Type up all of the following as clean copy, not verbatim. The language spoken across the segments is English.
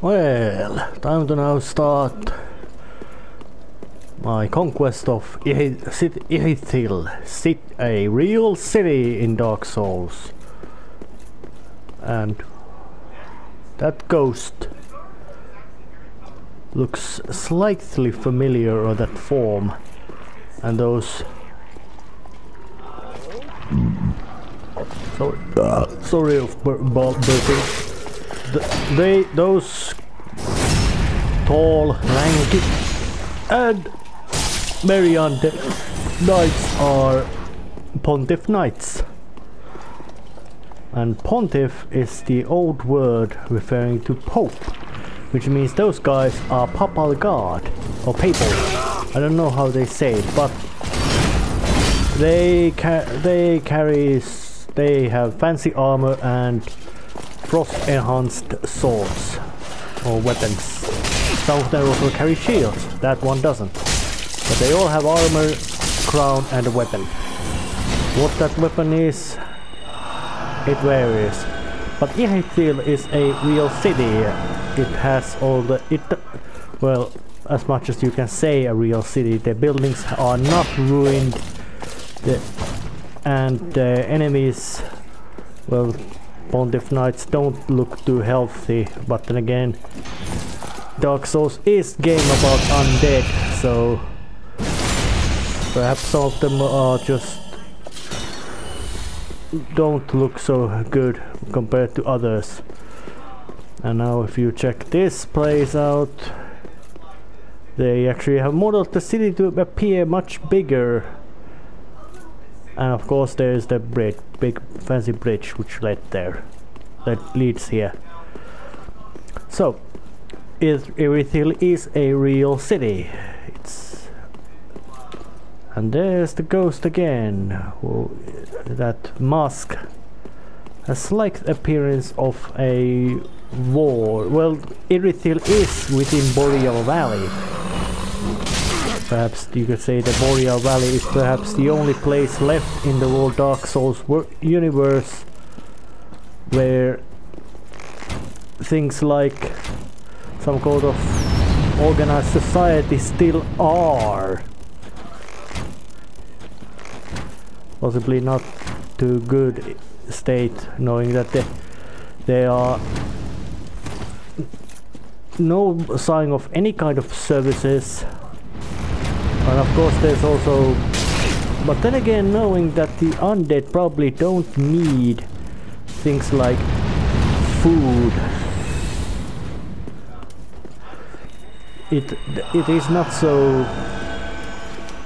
Well, time to now start my conquest of Irithyll, a real city in Dark Souls. And that ghost looks slightly familiar, or that form, and those sorry of burping. Those tall, lanky, and very undead knights are Pontiff Knights. And Pontiff is the old word referring to Pope, which means those guys are Papal God, or Papal. I don't know how they say it, but they have fancy armor and frost-enhanced swords or weapons. Some of them also carry shields, that one doesn't. But they all have armor, crown and a weapon. What that weapon is, it varies. But Irithyll is a real city. It has all the... well, as much as you can say a real city, the buildings are not ruined. And the enemies, well, Pontiff Knights don't look too healthy, but then again, Dark Souls is game about undead, so perhaps some of them are just don't look so good compared to others. And now if you check this place out, they actually have modeled the city to appear much bigger. And of course there's the big fancy bridge which leads here. So Irithyll is a real city. And there's the ghost again. That mask has slight appearance of a war. Well, Irithyll is within Boreal Valley. Perhaps you could say the Boreal Valley is perhaps the only place left in the whole Dark Souls universe where things like some kind of organized society still are. Possibly not too good state, knowing that there are no sign of any kind of services. And of course there's also, but then again, knowing that the undead probably don't need things like food, it is not so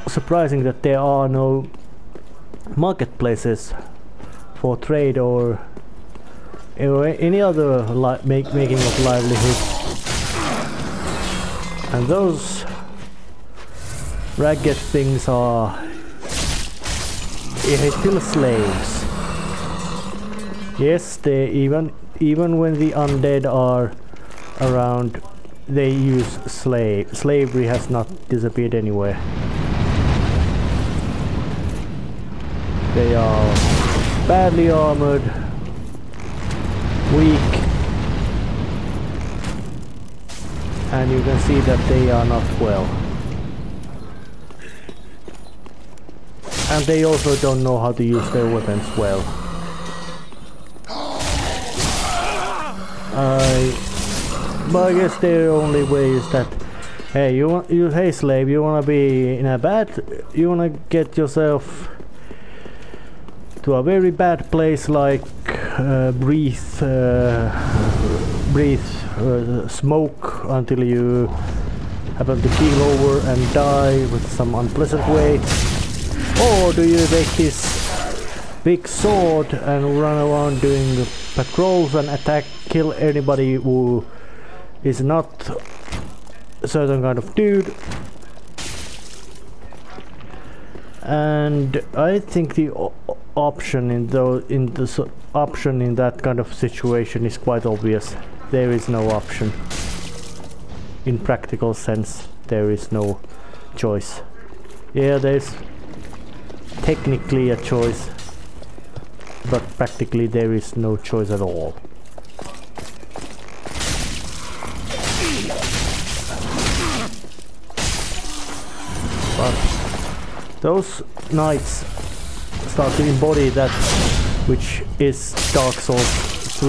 surprising that there are no marketplaces for trade or any other making of livelihood. And those ragged things are Irithyll slaves. Yes, they even when the undead are around, they use slavery has not disappeared anywhere. They are badly armored, weak, and you can see that they are not well. And they also don't know how to use their weapons well. But I guess their only way is that, hey, hey slave, you wanna be in a you wanna get yourself to a very bad place, like breathe smoke until you happen to keel over and die with some unpleasant way. Or do you take this big sword and run around doing patrols and kill anybody who is not a certain kind of dude? And I think the option in that kind of situation is quite obvious. There is no option. In practical sense, there is no choice. Yeah, there's technically a choice, but practically there is no choice at all. But those knights start to embody that which is Dark Souls 3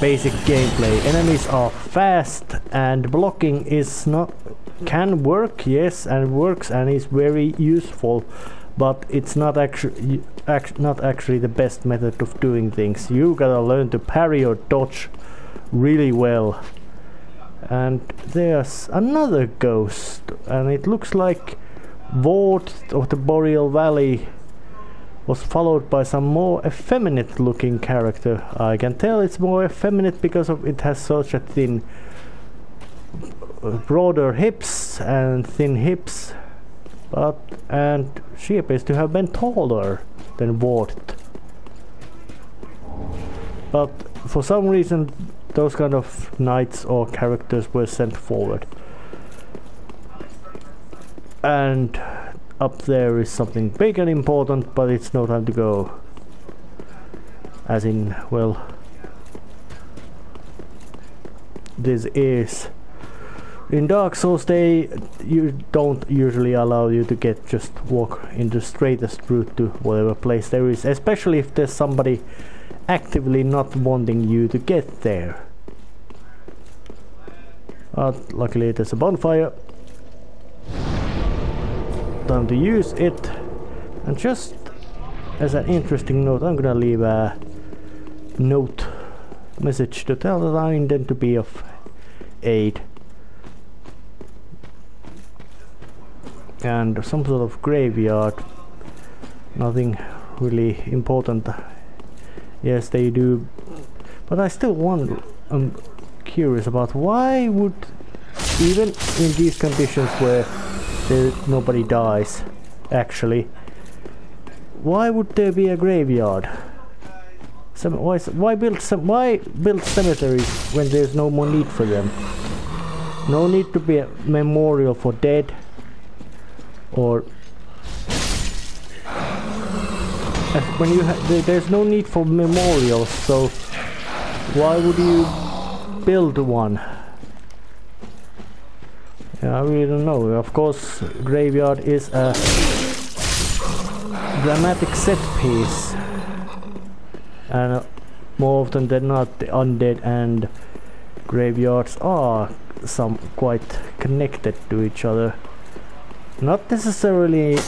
basic gameplay. Enemies are fast and blocking is not can work, yes, and works and is very useful, but it's not actually the best method of doing things. You gotta learn to parry or dodge really well. And there's another ghost, and it looks like Ward of the Boreal Valley was followed by some more effeminate looking character. I can tell it's more effeminate because of it has such a thin, broader hips and thin hips, and she appears to have been taller than Ward. But for some reason those kind of knights or characters were sent forward. And up there is something big and important, but it's no time to go. As in, well, this is in Dark Souls you don't usually allow you to just walk in the straightest route to whatever place there is, especially if there's somebody actively not wanting you to get there. But luckily there's a bonfire. Time to use it. And just as an interesting note, I'm gonna leave a message to tell that I intend to be of aid. And some sort of graveyard. Nothing really important. Yes, they do. But I still wonder, I'm curious about why would, even in these conditions where nobody dies, actually, why would there be a graveyard? Why build cemeteries when there's no more need for them? No need to be a memorial for dead, or when there's no need for memorials, so why would you build one? Yeah, I really don't know. Of course, graveyard is a dramatic set piece, and more often than not, the undead and graveyards are quite connected to each other. Not necessarily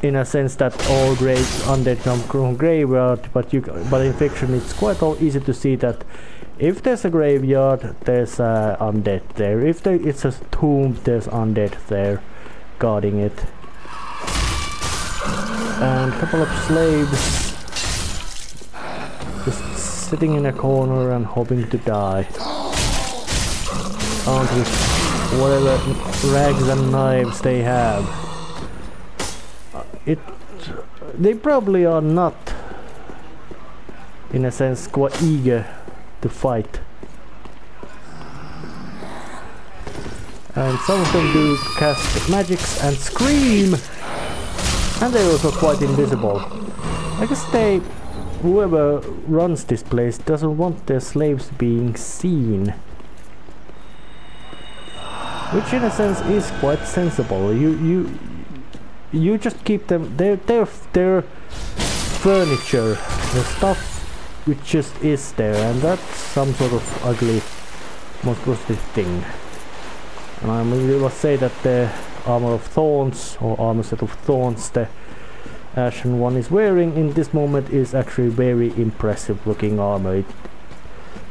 in a sense that all undead come from graveyard, but in fiction it's quite easy to see that if there's a graveyard, there's undead there. If it's a tomb, there's undead there guarding it. And a couple of slaves just sitting in a corner and hoping to die. Armed with whatever rags and knives they have. They probably are not, in a sense, quite eager to fight. And some of them do cast magics and scream, and they're also quite invisible. I guess whoever runs this place doesn't want their slaves being seen, which in a sense is quite sensible. You just keep them, their furniture, the stuff which just is there, and that's some sort of ugly, monstrosity thing. And I must say that the armor of thorns, or armor set of thorns, the Ashen one is wearing in this moment is actually very impressive looking armor.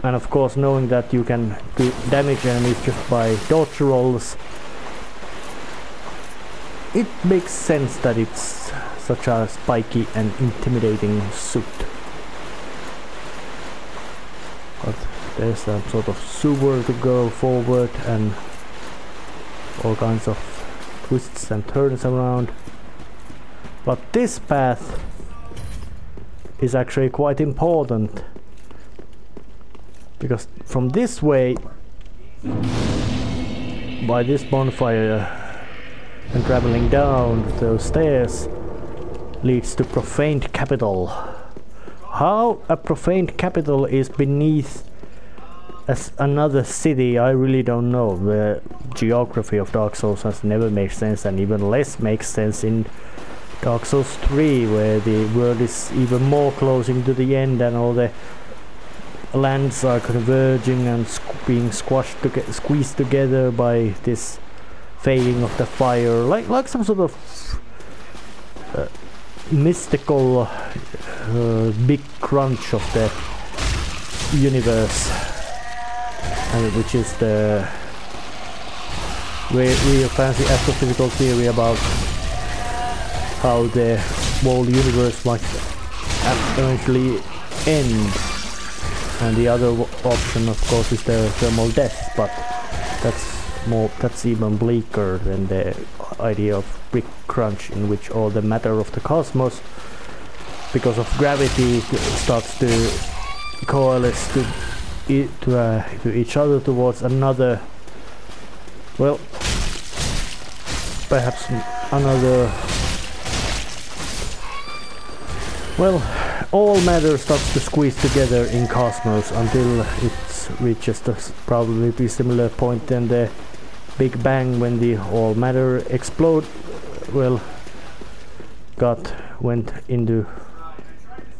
And of course, knowing that you can do damage enemies just by dodge rolls, it makes sense that it's such a spiky and intimidating suit. But there's some sort of sewer to go forward and all kinds of twists and turns around. But this path is actually quite important, because from this way, by this bonfire and traveling down those stairs, leads to profaned capital. How a profaned capital is beneath as another city, I really don't know. The geography of Dark Souls has never made sense, and even less makes sense in Dark Souls 3, where the world is even more closing to the end and all the lands are converging and being squeezed together by this fading of the fire, like some sort of mystical big crunch of the universe, and which is the real fancy astrophysical theory about how the whole universe might eventually end. And the other option, of course, is the thermal death, but that's even bleaker than the idea of big crunch, in which all the matter of the cosmos, because of gravity, starts to coalesce to each other towards another, well, perhaps another, well, all matter starts to squeeze together in cosmos until it reaches the probably be similar point than the Big Bang, when the all matter explode, well, went into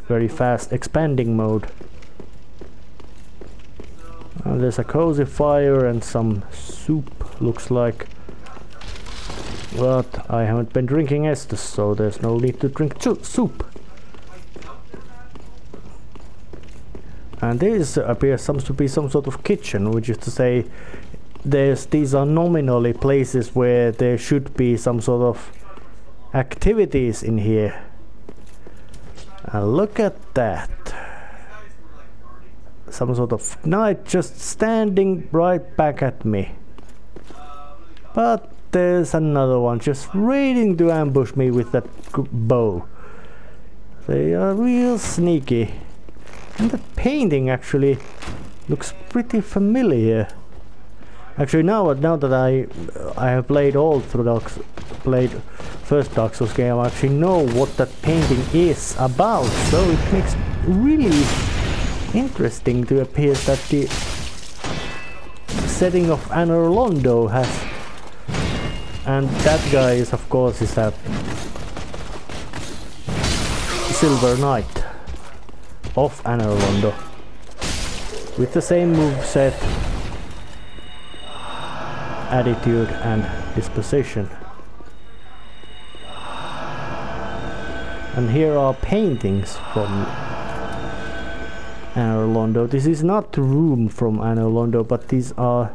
very fast expanding mode. There's a cozy fire and some soup, looks like, but I haven't been drinking Estus, so there's no need to drink soup. And this appears to be some sort of kitchen, which is to say these are nominally places where there should be some sort of activities in here. And look at that. Some sort of knight just standing right back at me. But there's another one just waiting to ambush me with that bow. They are real sneaky. And the painting actually looks pretty familiar. Actually, now that I have played all through first Dark Souls game, I actually know what that painting is about. So it makes really interesting to appear that the setting of Anor Londo has, and that guy is of course is a Silver Knight of Anor Londo with the same moveset, attitude and disposition. And here are paintings from Anor Londo. This is not the room from Anor Londo, but these are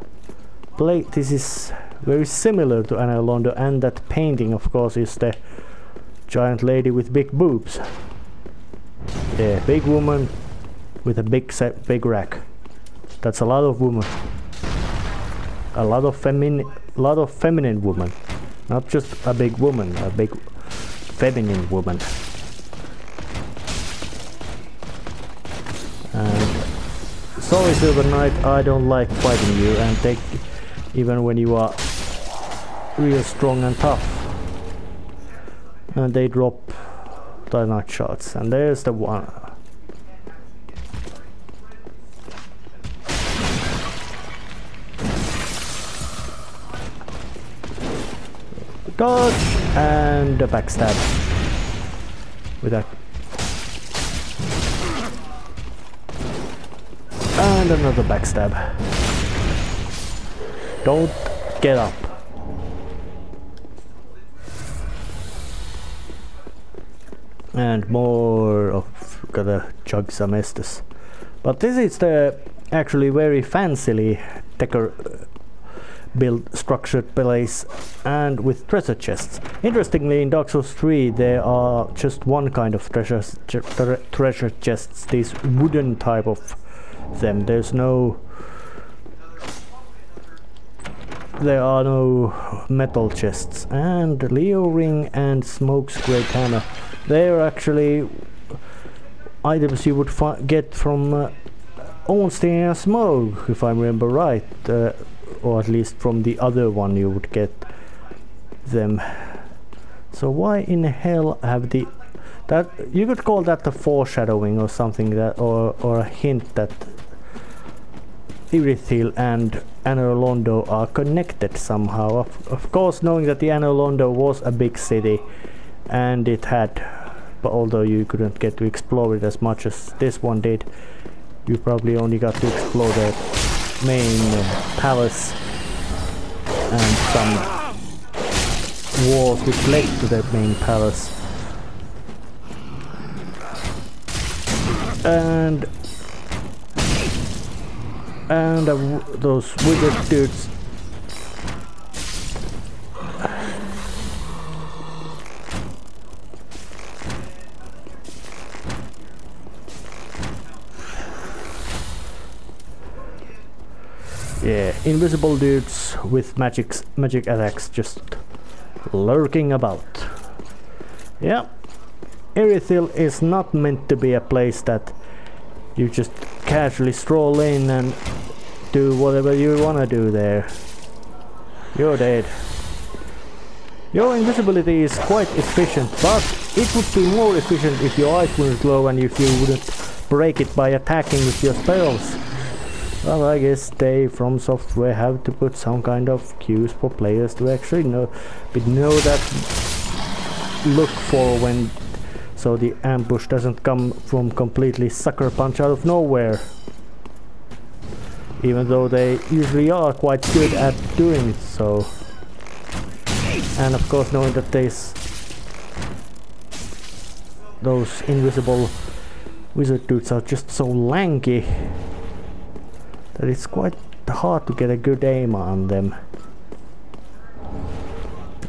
this is very similar to Anor Londo, and that painting of course is the giant lady with big boobs. The big woman with a big rack. That's a lot of women. A lot of feminine woman. Not just a big woman, a big feminine woman. And sorry, Silver Knight, I don't like fighting you, and even when you are real strong and tough. And they drop the nut shots, and there's the one. Dodge and a backstab with that, and another backstab. Don't get up. And more of, gotta chug some Estus. But this is the actually very fancily structured place, and with treasure chests. Interestingly, in Dark Souls 3 there are just one kind of treasure chests, these wooden type of them. There are no metal chests. And Leo Ring and Smoke's Great Hammer. They are actually items you would get from Ornstein and Smoke, if I remember right. Or at least from the other one you would get them. So why in hell have that you could call that the foreshadowing or something, that or a hint that Irithyll and Anor Londo are connected somehow. Of course, knowing that the Anor Londo was a big city and it had, but although you couldn't get to explore it as much as this one did, you probably only got to explore the main palace and some walls which led to the main palace. And those wizard dudes. Yeah, invisible dudes with magic attacks just lurking about. Yeah, Irithyll is not meant to be a place that you just casually stroll in and do whatever you wanna do there. You're dead. Your invisibility is quite efficient, but it would be more efficient if your eyes wouldn't glow and if you wouldn't break it by attacking with your spells. Well, I guess they from software have to put some kind of cues for players to actually know that look for when, so the ambush doesn't come from completely sucker punch out of nowhere. Even though they usually are quite good at doing it so. And of course knowing that those invisible wizard dudes are just so lanky that it's quite hard to get a good aim on them.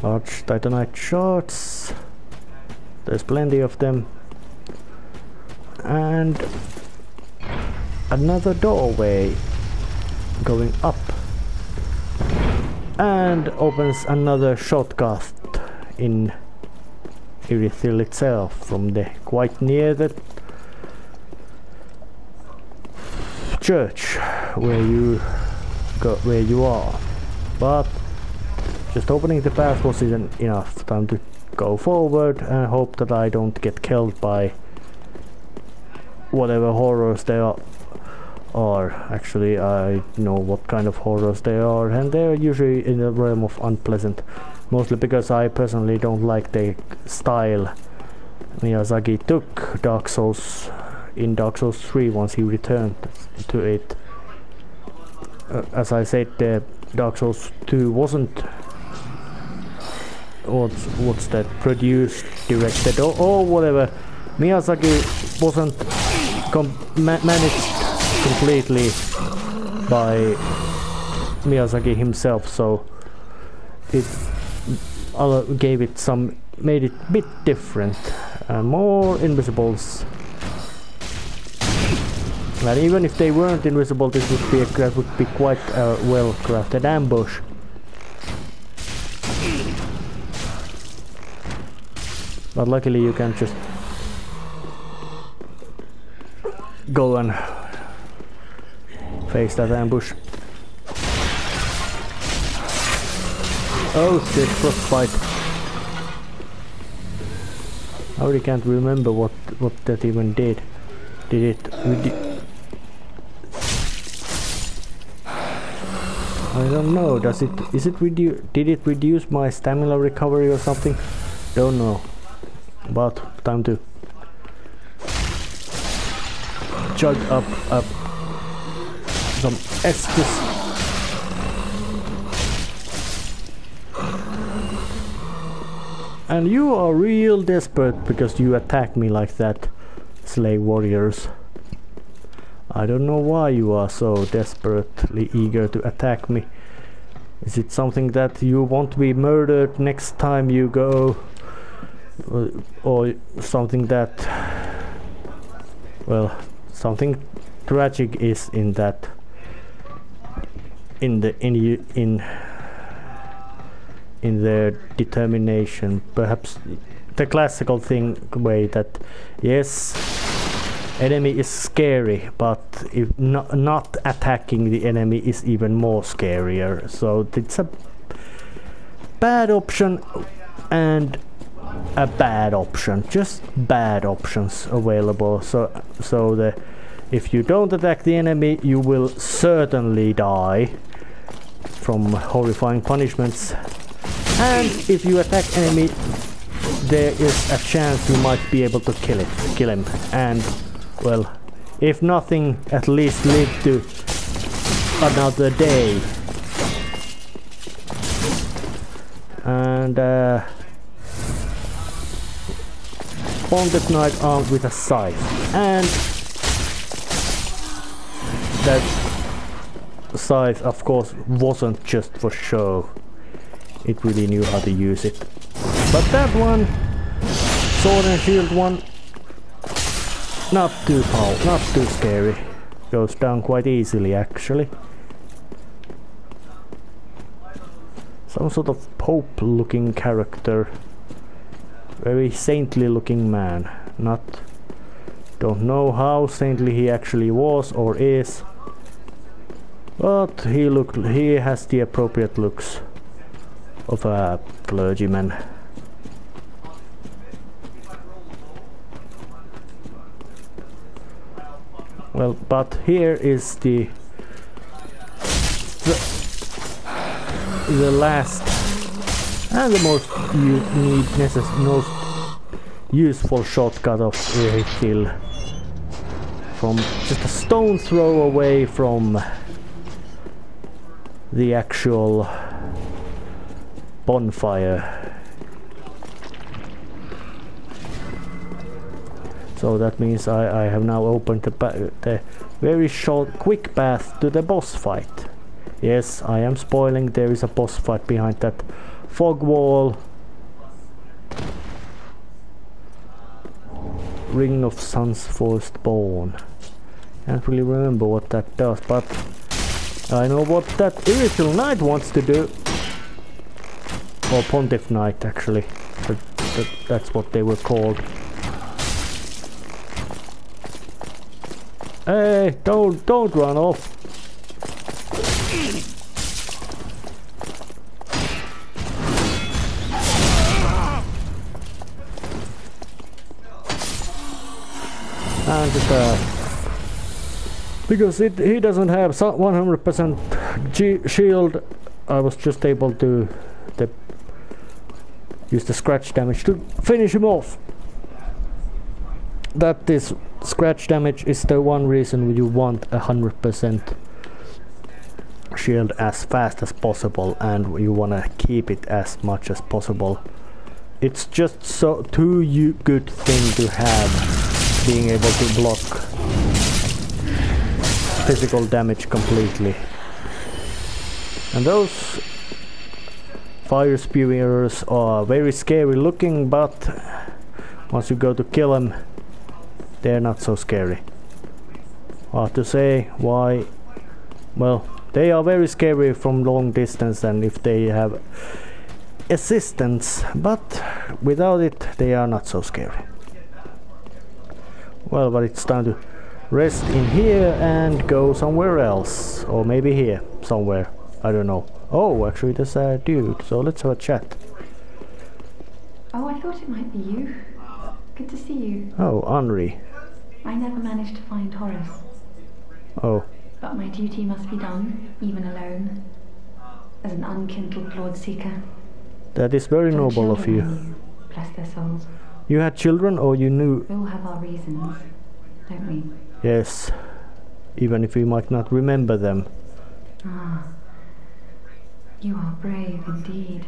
Large titanite shards. There's plenty of them. And another doorway going up. And opens another shortcut in Irithyll itself from the quite near the church where you are. But just opening the path wasn't enough. Time to go forward and hope that I don't get killed by whatever horrors there are. Actually, I know what kind of horrors they are, and they're usually in the realm of unpleasant. Mostly because I personally don't like the style Miyazaki took Dark Souls in Dark Souls 3 once he returned to it. As I said, Dark Souls 2 wasn't what's that, produced, directed or whatever. Miyazaki wasn't managed completely by Miyazaki himself, so it made it a bit different, more invisibles. And even if they weren't invisible, that would be quite a well-crafted ambush. But luckily you can just go and face that ambush. Oh shit, frostbite. I already can't remember what that even did. Did it... I don't know, did it reduce my stamina recovery or something? Don't know. But time to chug up some Estus. And you are real desperate because you attack me like that, slave warriors. I don't know why you are so desperately eager to attack me. Is it something that you want to be murdered next time you go? Or something that... well, something tragic is in that... in their determination. Perhaps the classical way that, yes, enemy is scary, but if not attacking the enemy is even more scarier. So it's a bad option and a bad option. Just bad options available. So the If you don't attack the enemy, you will certainly die from horrifying punishments. And if you attack enemy, there is a chance you might be able to kill him. And, well, if nothing, at least live to another day. And Pontiff Knight armed with a scythe. And that scythe, of course, wasn't just for show. It really knew how to use it. But that one, sword and shield one, not too powerful, not too scary. Goes down quite easily, actually. Some sort of Pope-looking character. Very saintly-looking man. Don't know how saintly he actually was or is. But he has the appropriate looks of a clergyman. Well, but here is the last and the most most useful shortcut of a kill, from just a stone throw away from the actual bonfire. So that means I have now opened the very quick path to the boss fight. Yes, I am spoiling, there is a boss fight behind that fog wall. Ring of Suns Firstborn. Can't really remember what that does, but I know what that Irritable Knight wants to do. Or Pontiff Knight, actually. That's what they were called. Hey, don't run off. And because he doesn't have 100% shield, I was just able to use the scratch damage to finish him off. That is, scratch damage is the one reason you want 100% shield as fast as possible, and you want to keep it as much as possible. It's just too good thing to have, being able to block physical damage completely. And those fire spewers are very scary looking, but once you go to kill them, they're not so scary. Hard to say why. Well, they are very scary from long distance and if they have assistance, but without it they are not so scary. Well, but it's time to rest in here and go somewhere else. Or maybe here, somewhere. I don't know. Oh, actually there's a dude, so let's have a chat. Oh, I thought it might be you. Good to see you. Oh, Henri. I never managed to find Horace. Oh. But my duty must be done, even alone. As an unkindled Lord Seeker. That is very noble of you. Bless their souls. You had children, or you knew? We all have our reasons, don't we? Yes. Even if we might not remember them. Ah. You are brave indeed.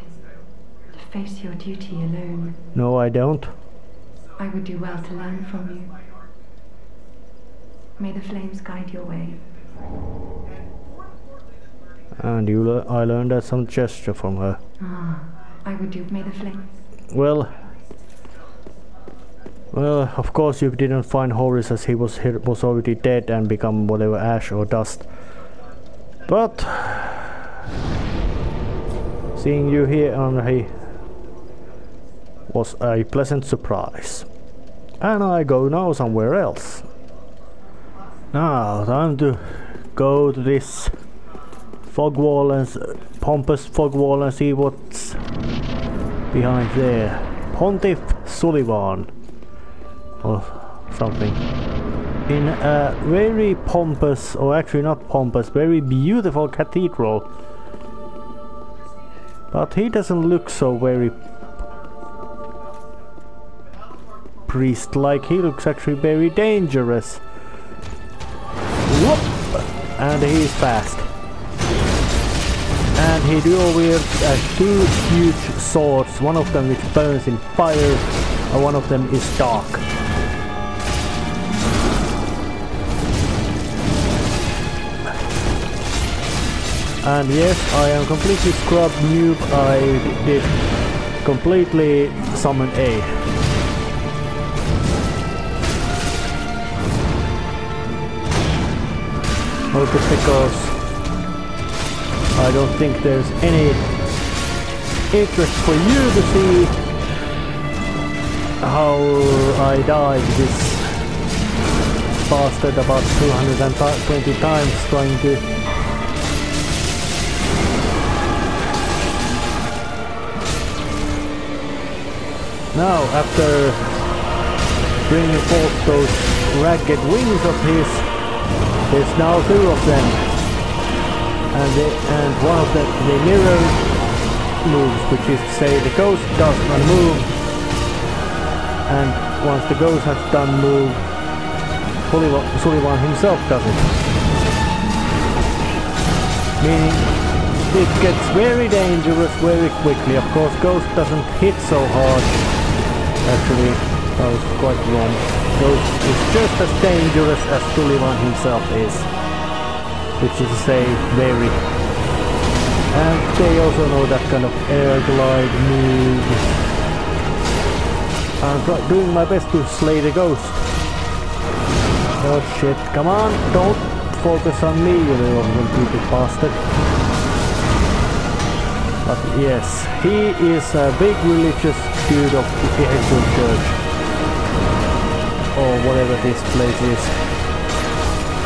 To face your duty alone. No, I don't. I would do well to learn from you. May the flames guide your way. And I learned some gesture from her. Ah, I would do. May the flame. Well, of course you didn't find Horace, as he was already dead and become whatever, ash or dust. But seeing you here, Henri, was a pleasant surprise. And I go now somewhere else. Now, time to go to this fog wall and pompous fog wall and see what's behind there. Pontiff Sullivan or something. in a very pompous, or actually not pompous, very beautiful cathedral. But he doesn't look so very priest-like. He looks actually very dangerous. Whoop! And he's fast. And he dual wields two huge swords, one of them which burns in fire, and one of them is dark. And yes, I am completely scrub noob. I did completely summon aid. Also because I don't think there's any interest for you to see how I died this bastard about 220 times trying to now, after bringing forth those ragged wings of his, there's now two of them, and one of them the mirror moves, which is to say the ghost does not move, and once the ghost has done move, Sullivan himself does it. Meaning it gets very dangerous very quickly. Of course, ghost doesn't hit so hard. Actually, I was quite wrong. Ghost is just as dangerous as Sullivan himself is. Which is to say, very. And they also know that kind of air glide move. I'm doing my best to slay the ghost. Oh shit, come on, don't focus on me, you little stupid bastard. But yes, he is a big religious dude of the Ehesul Church. Or whatever this place is.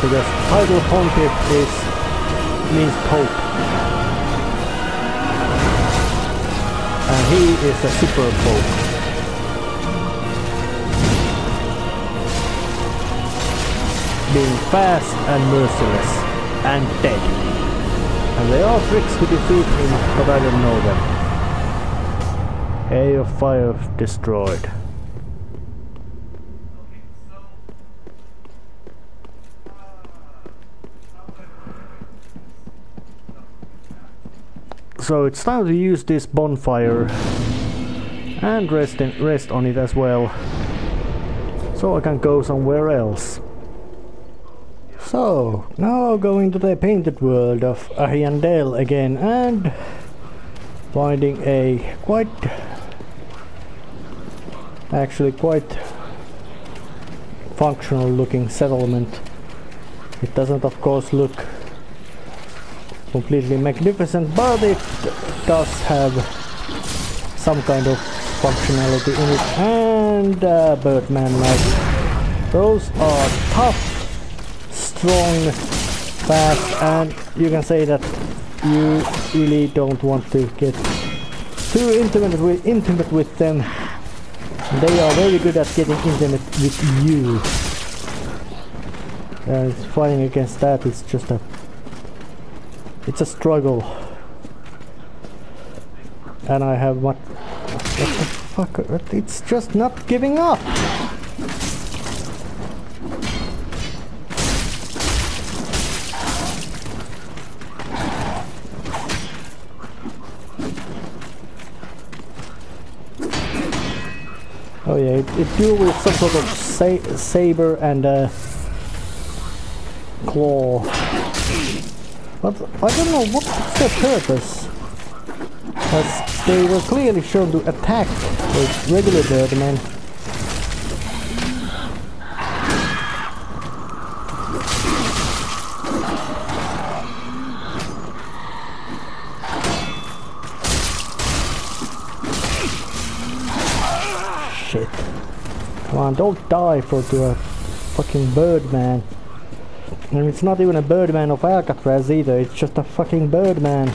Because title Pontiff means Pope. And he is a super Pope. Being fast and merciless. And dead. And there are tricks to defeat him, but I don't know them. Ray of Fire destroyed. So it's time to use this bonfire and rest on it as well, so I can go somewhere else. So now going to the painted world of Ariandel again and finding a quite functional looking settlement. It doesn't of course look completely magnificent, but it does have some kind of functionality in it, and Birdman like. Those are tough, strong, fast, and you can say that you really don't want to get too intimate with them. They are very good at getting intimate with you. And fighting against that is just it's a struggle. And I have what the fuck? It's just not giving up. Oh yeah, it deals with some sort of saber and claw. But I don't know what's their purpose. As they were clearly shown to attack with regular Birdmen. Shit. Come on, don't die to a fucking Birdman. And it's not even a Birdman of Alcatraz either, it's just a fucking Birdman.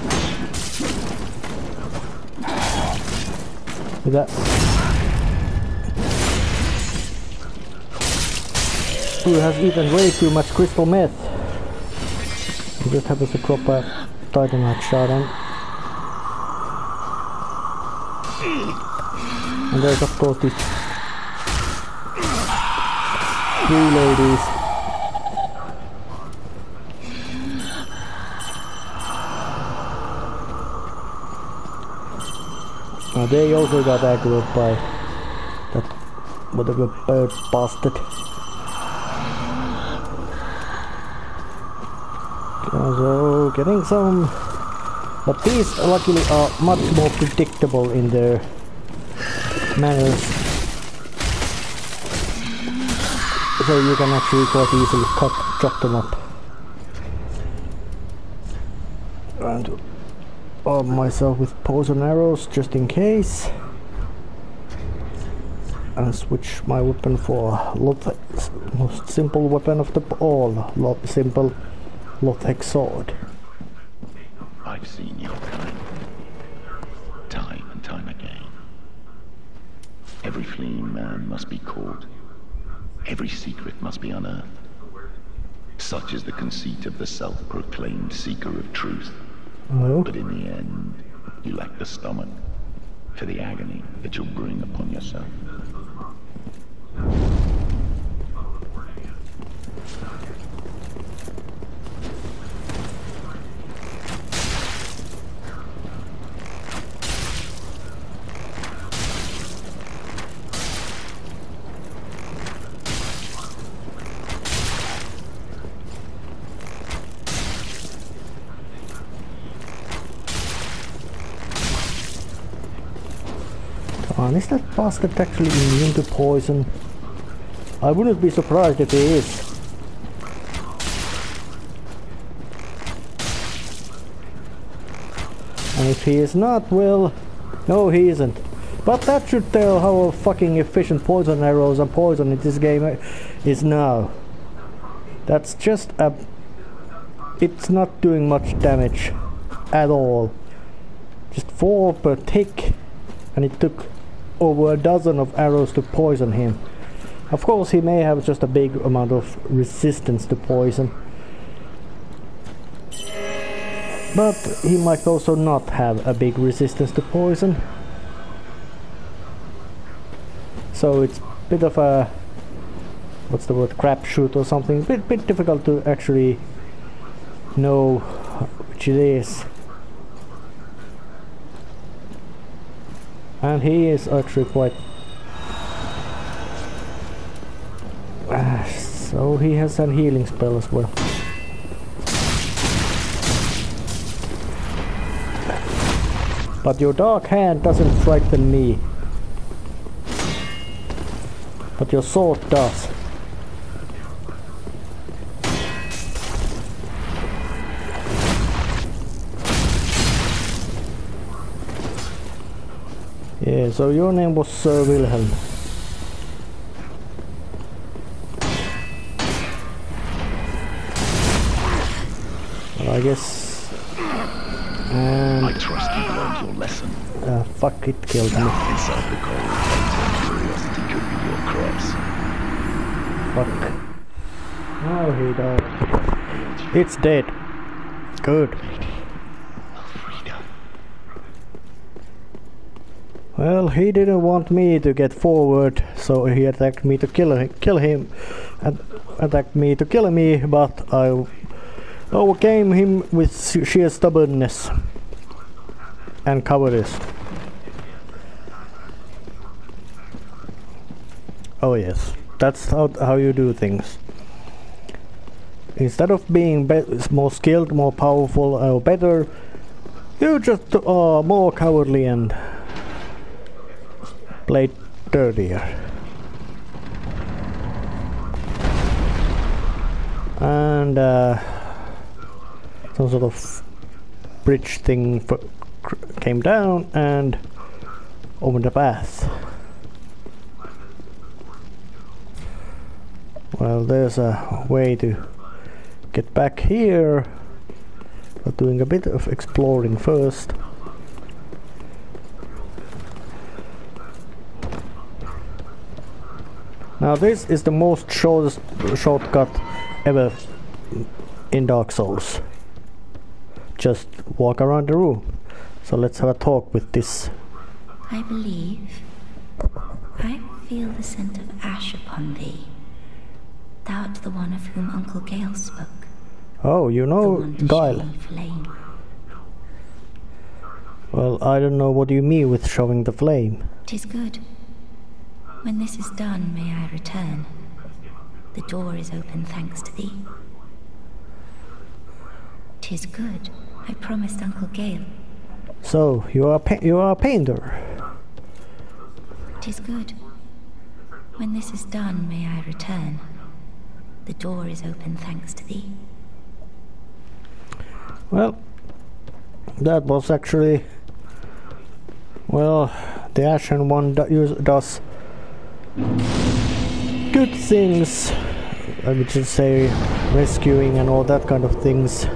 With that. who has eaten way too much crystal meth. He just happens to drop a Titanite shot in. And there's of course these three ladies. They also got aggroed by that whatever bird bastard. So getting some, but these luckily are much more predictable in their manners, so you can actually quite easily chop them up. And arm myself with poison arrows just in case, and switch my weapon for most simple weapon of the all, simple Lothec sword. I've seen your kind, time and time again. Every fleeing man must be caught. Every secret must be unearthed. Such is the conceit of the self-proclaimed seeker of truth. Oh. But in the end, you lack the stomach for the agony that you'll bring upon yourself. Is that bastard actually immune to poison? I wouldn't be surprised if he is. And if he is not, well, no he isn't. But that should tell how fucking efficient poison arrows and poison in this game is now. That's just a... It's not doing much damage at all. Just 4 per tick, and it took over a dozen of arrows to poison him. Of course he may have just a big amount of resistance to poison, but he might also not have a big resistance to poison. So it's a bit of a, what's the word, crapshoot or something, bit difficult to actually know which it is. And he is actually quite... so he has a healing spell as well. But your dark hand doesn't frighten me. But your sword does. Yeah, so your name was Sir Wilhelm. Well, I guess... And... I trust you learned your lesson. Fuck, it killed me. Inside the cold, curiosity could be your cross. Fuck. Oh, he died. It's dead. Good. Well, he didn't want me to get forward, so he attacked me to kill him, and attacked me to kill me, but I overcame him with sheer stubbornness and cowardice. Oh yes, that's how you do things. Instead of being more skilled, more powerful, or better, you just are more cowardly and played dirtier. And some sort of bridge thing came down and opened a path. Well, there's a way to get back here, but doing a bit of exploring first. Now this is the most shortest shortcut ever in Dark Souls. Just walk around the room. So let's have a talk with this. I believe I feel the scent of ash upon thee. Thou art the one of whom Uncle Gale spoke. Oh, you know Guile. Flame. Well, I don't know what you mean with showing the flame. 'Tis good. When this is done, may I return. The door is open thanks to thee. 'Tis good. I promised Uncle Gale. So, you are a painter. 'Tis good. When this is done, may I return. The door is open thanks to thee. Well, that was actually... Well, the Ashen one does good things. I would just say rescuing and all that kind of things.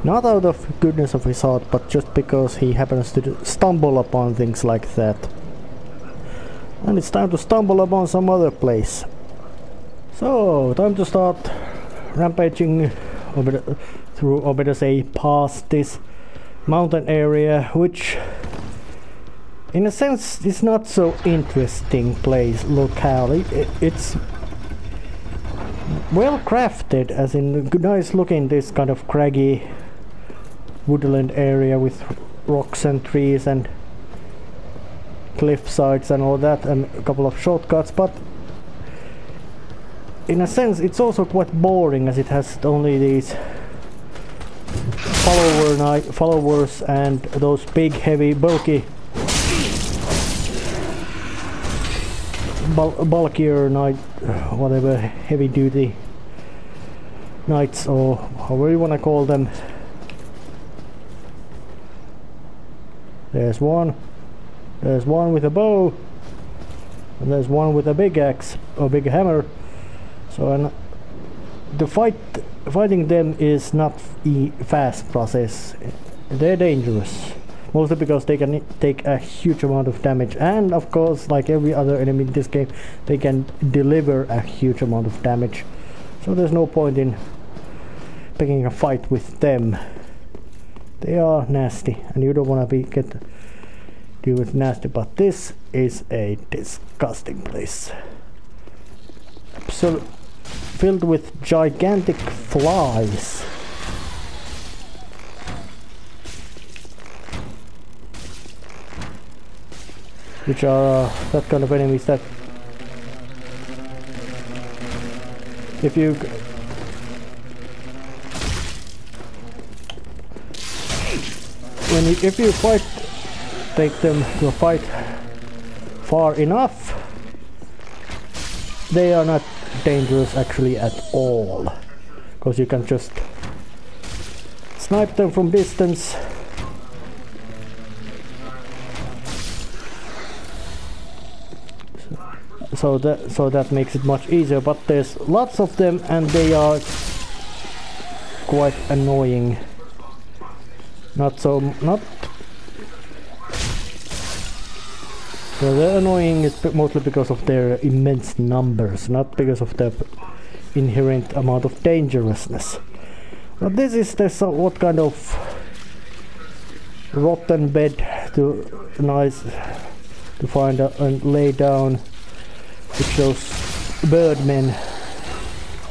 Not out of goodness of his heart, but just because he happens to stumble upon things like that. And it's time to stumble upon some other place. So, time to start rampaging through, or better say, past this mountain area, which in a sense is not so interesting place locale. It's well crafted, as in nice looking, this kind of craggy woodland area with rocks and trees and cliff sides and all that, and a couple of shortcuts, but in a sense it's also quite boring, as it has only these followers and those big, heavy, bulky, bulkier whatever, heavy duty knights, or however you want to call them. There's one with a bow, and there's one with a big axe or big hammer. So the fighting them is not a fast process. They're dangerous, mostly because they can take a huge amount of damage, and of course, like every other enemy in this game, they can deliver a huge amount of damage. So there's no point in picking a fight with them. They are nasty, and you don't want to deal with nasty. But this is a disgusting place. Absolutely filled with gigantic flies. Which are that kind of enemies that if you take them to a fight far enough, they are not dangerous actually at all, because you can just snipe them from distance. So that makes it much easier, but there's lots of them and they are quite annoying. So they're annoying is mostly because of their immense numbers, not because of their inherent amount of dangerousness. But this is what kind of rotten bed to find and lay down, which those birdmen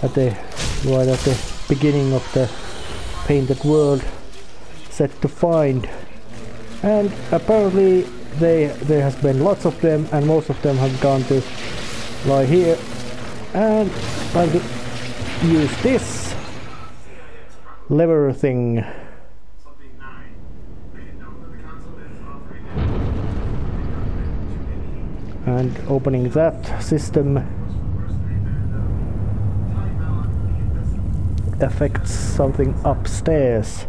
right at the beginning of the painted world set to find. And apparently there has been lots of them, and most of them have gone to lie here, and time to use this lever thing. And opening that system affects something upstairs.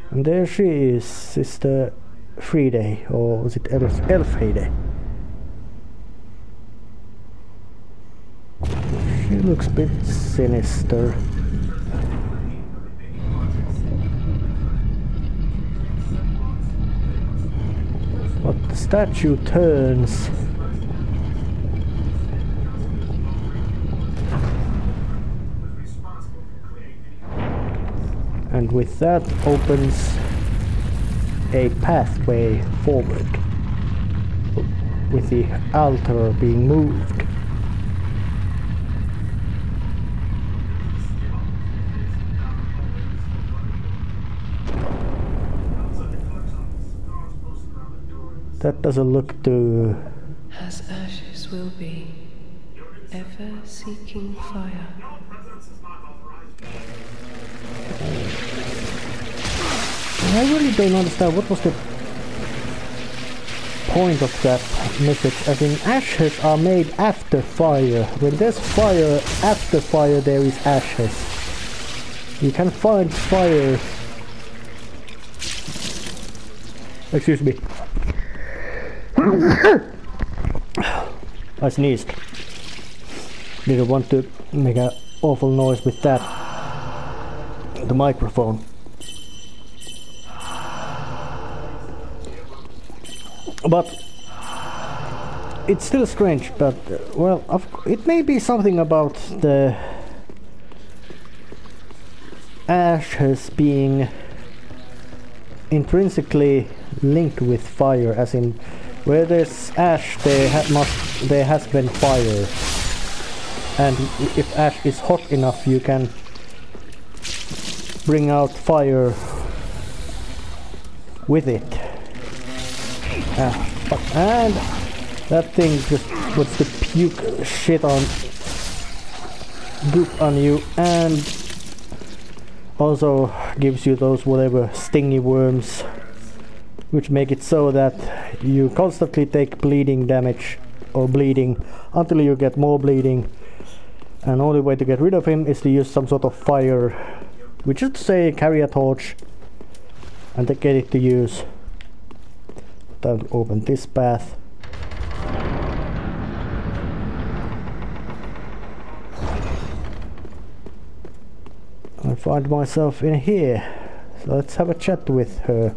And there she is, Sister Friday, or was it Elfhide? She looks a bit sinister. But the statue turns And with that opens a pathway forward, with the altar being moved. That doesn't look too... As ashes will be, ever seeking fire. I really don't understand what was the point of that message. As in, ashes are made after fire. When there's fire, after fire there is ashes. You can find fire... Excuse me. I sneezed. Didn't want to make an awful noise with that. The microphone. But it's still strange, but well, it may be something about the ashes being intrinsically linked with fire, as in where there's ash there has been fire, and if ash is hot enough you can bring out fire with it. And that thing just puts the puke shit on goop on you, and also gives you those whatever stingy worms, which make it so that you constantly take bleeding damage or bleeding until you get more bleeding, and the only way to get rid of him is to use some sort of fire, which is to say carry a torch and to get it to use. Time to open this path. I find myself in here, so let's have a chat with her.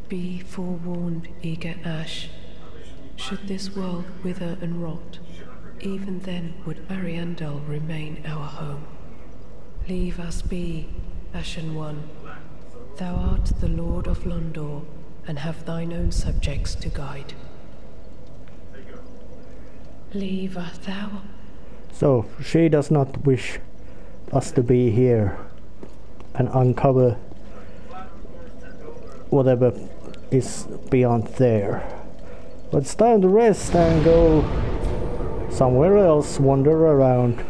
Be forewarned, eager ash. Should this world wither and rot, even then would Ariandel remain our home. Leave us be, Ashen One. Thou art the Lord of Londor, and have thine own subjects to guide. Leave us thou. So, she does not wish us to be here and uncover whatever is beyond there. But it's time to rest and go somewhere else, wander around.